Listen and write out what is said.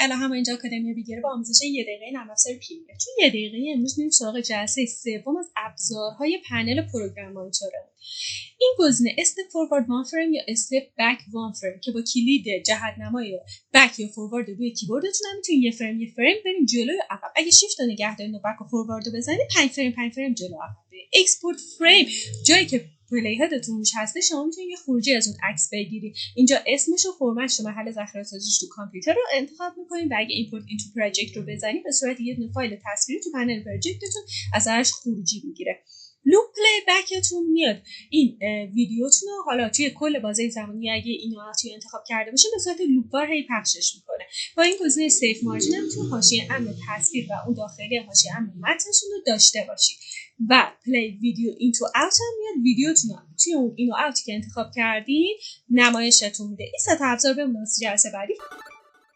الهام ما اینجا آکادمی بیگر با آموزش 1 دقیقه نرم افزار پریمیر. توی 1 دقیقه امروز میریم سراغ جلسه سوم از ابزارهای پنل پروگرم مانیتورمون. این گزینه استپ فوروارد وان فریم یا استپ بک وان فریم که با کلید جهت‌نمای بک یا فوروارد روی کیبوردتون هم میتونید یه فریم بریم جلو یا عقب. اگه شیفت رو نگه دارین و بک و فوروارد رو بزنید 5 فریم جلو عقب برید. اکسپورت فریم جایی که پلیهدتون روش هسته شما میتونید یه خروجی از اون عکس بگیرید. اینجا اسمش و فرمتش و محل ذخیره‌سازیش تو کامپیوتر رو انتخاب می‌کنید و اگه ایمپورت اینتو پروژکت رو بزنید به صورت یه دونه فایل تصویری تو پنل پروژکتتون ازش خروجی میگیره. لوپ پلی بکتون میاد این ویدیوتون رو حالا توی کل بازه زمانی اگه اینو انتخاب کرده باشین به صورت لوپ بار هی پخشش میکنه. با این گزینه سیف مارجین هم میتونید حاشیه امن تصویر و اون داخلی حاشیه امن متنشون رو داشته باشید و پلی ویدیو اینتو اوت هم میاد ویدیوتون رو توی اون اینو اوتی که انتخاب کردین نمایشتون میده. این سه تا ابزار بمونه واسه جلسه بعدی.